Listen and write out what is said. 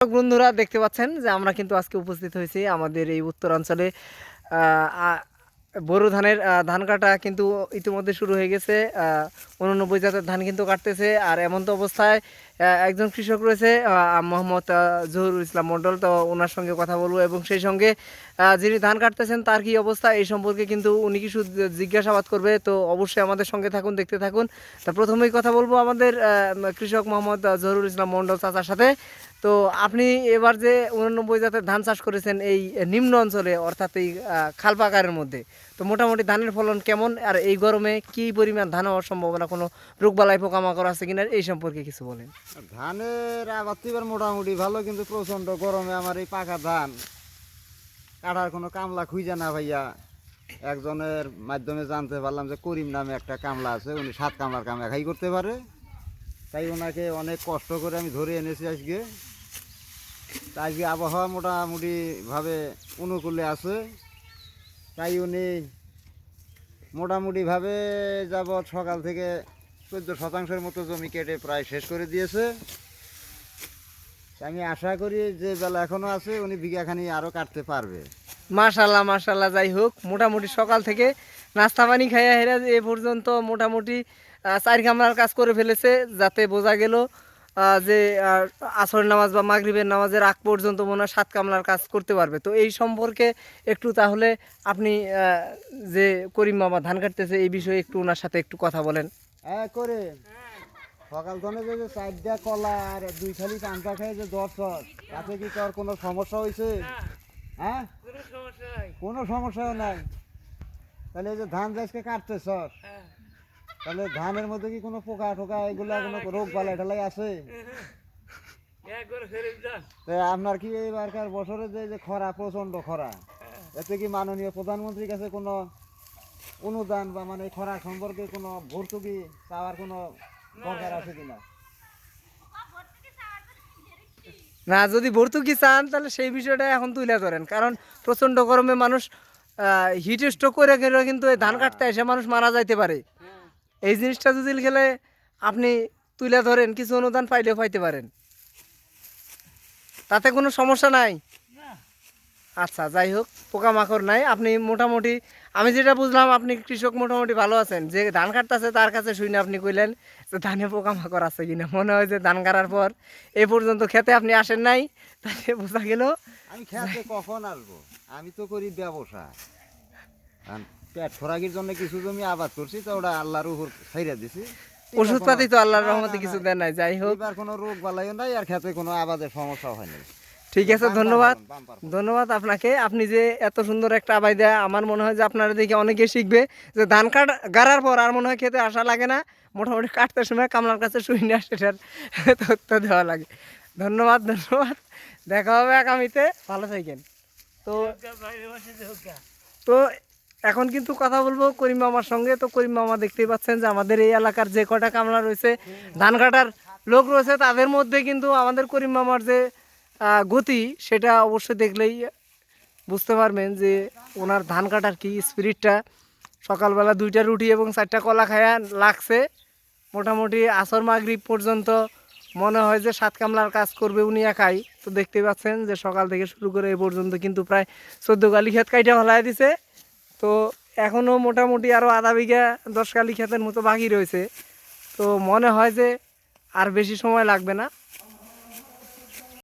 বন্ধুরা দেখতে পাচ্ছেন যে আমরা কিন্তু আজকে উপস্থিত হয়েছি আমাদের এই উত্তরাঞ্চলে। বোরো ধানের ধান কাটা কিন্তু ইতিমধ্যে শুরু হয়ে গেছে। 89 জাতের ধান কিন্তু কাটতেছে। আর এমন তো অবস্থায় একজন কৃষক রয়েছে মোহাম্মদ জহুরুল ইসলাম মণ্ডল, তো ওনার সঙ্গে কথা বলবো এবং সেই সঙ্গে যিনি ধান কাটতেছেন তার কি অবস্থা এই সম্পর্কে কিন্তু উনি কিছু জিজ্ঞাসাবাদ করবে। তো অবশ্যই আমাদের সঙ্গে থাকুন, দেখতে থাকুন। তা প্রথমেই কথা বলবো আমাদের কৃষক মোহাম্মদ জহুরুল ইসলাম মণ্ডল চাচার সাথে। তো আপনি এবার যে 89 জাতের ধান চাষ করেছেন এই নিম্ন অঞ্চলে, অর্থাৎ এই খালপাকারের মধ্যে, তো মোটামুটি ধানের ফলন কেমন? আর এই গরমে কি পরিমাণ ধান হওয়ার সম্ভাবনা, কোনো রোগবালাই পোকামাকড় আছে কিনা এই সম্পর্কে কিছু বলেন। ধানের আবাদ তো এবার মোটামুটি ভালো, কিন্তু প্রচন্ড গরমে আমার এই পাকা ধান কাটার কোনো কামলা খুঁজে না ভাইয়া। একজনের মাধ্যমে জানতে পারলাম যে করিম নামে একটা কামলা আছে, উনি 7 কামলার কাম একাই করতে পারে। তাই ওনাকে অনেক কষ্ট করে আমি ধরে এনেছি আজকে। আজকে আবহাওয়া মোটামুটিভাবে অনুকূলে আছে, তাই উনি মোটামুটিভাবে যাবৎ সকাল থেকে 14% মতো জমি কেটে প্রায় শেষ করে দিয়েছে। আমি আশা করি যে বেলা এখনো আছে, উনি বিঘাখানি আরও কাটতে পারবে। মাশাল্লাহ মাশাল্লাহ, যাই হোক মোটামুটি সকাল থেকে নাস্তা পানি খাইয়া হেরা এ পর্যন্ত মোটামুটি 4 কামরার কাজ করে ফেলেছে, যাতে বোঝা গেল যে আসর নামাজ বা মাগরিবের নামাজের আগ পর্যন্ত মনে হয় 7 কামলার কাজ করতে পারবে। তো এই সম্পর্কে একটু তাহলে আপনি যে করিম মামা ধান কাটতেছে এই বিষয়ে একটু ওনার সাথে একটু কথা বলেন। হ্যাঁ করে সকাল ধরে যে 4টা কলা আর 2 থালি চামচা খাই যে 10 তাতে কি তোর কোনো সমস্যা হয়েছে? হ্যাঁ, কোনো সমস্যাও নাই। তাহলে এই যে ধান গাছকে কাটতেছ, তাহলে ধানের মধ্যে কি কোনো পোকা টোকা এগুলা কোনো রোগ বালাই টালাই আছে? আপনার কি এইবারকার বছরে যে খরা, প্রচন্ড খরা, এতে কি মাননীয় প্রধানমন্ত্রীর কাছে কোনো অনুদান বা মানে খরা সম্পর্কে কোনো ভর্তুকি পাওয়ার কোনো দরকার আছে কিনা? না, যদি ভর্তুকি চান তাহলে সেই বিষয়টা এখন তুলে ধরেন, কারণ প্রচণ্ড গরমে মানুষ হিট স্ট্রোক করে গেলেও কিন্তু এই ধান কাটতে এসে মানুষ মারা যাইতে পারে। এই জিনিসটা যদি খেলে আপনি তুলে ধরেন, কিছু অনুদান পাইলেও পাইতে পারেন, তাতে কোনো সমস্যা নাই। আচ্ছা, যাই হোক, পোকামাকড় নাই। আপনি মোটামুটি, আমি যেটা বুঝলাম আপনি কৃষক মোটামুটি ভালো আছেন। যে ধান কাটতেছে তার কাছে শুনে আপনি কইলেন যে ধানে পোকামাকড় আছে কিনা। মনে হয় যে ধান কাটার পর এ পর্যন্ত খেতে আপনি আসেন নাই, তাতে বোঝা গেল। আমি খেতে কখন আসবো? আমি তো করি ব্যবসা, পেট খোরাকির জন্য কিছু জমি আবাদ করছি, তো ওটা আল্লাহর উপর ছাইরা দিছি। ওষুধপাতি তো আল্লাহর রহমতে কিছু দেন নাই। যাই হোক, এবার কোনো রোগ বালাইও নাই, আর খেতে কোনো আবাদের সমস্যা হয়নি। ঠিক আছে, ধন্যবাদ। ধন্যবাদ আপনাকে। আপনি যে এত সুন্দর একটা আবাই দেয়, আমার মনে হয় যে আপনারা দেখে অনেকে শিখবে যে ধান গাড়ার পর আর মনে হয় খেতে আসা লাগে না, মোটামুটি কাটতে সময় কামলার কাছে শুই না, সেটার তথ্য দেওয়া লাগে। ধন্যবাদ ধন্যবাদ, দেখা হবে আগামীতে। ভালো থাকেন। তো তো এখন কিন্তু কথা বলবো করিম মামার সঙ্গে। তো করিম মামা দেখতেই পাচ্ছেন যে আমাদের এই এলাকার যে কটা কামলা রয়েছে, ধান কাটার লোক রয়েছে, তাদের মধ্যে কিন্তু আমাদের করিম মামার যে গতি, সেটা অবশ্যই দেখলেই বুঝতে পারবেন যে ওনার ধান কাটার কি স্পিরিটটা। সকালবেলা 2টা রুটি এবং 4টা কলা খায়া লাগছে, মোটামুটি আসর মাগরিব পর্যন্ত মনে হয় যে 7 কামলার কাজ করবে উনি একাই। তো দেখতে পাচ্ছেন যে সকাল থেকে শুরু করে এই পর্যন্ত কিন্তু প্রায় 14 কালি ক্ষেত কাইটা হলাই দিছে। তো এখনও মোটামুটি আরও আধা বিঘা 10 কালি ক্ষেতের মতো বাকি রয়েছে। তো মনে হয় যে আর বেশি সময় লাগবে না।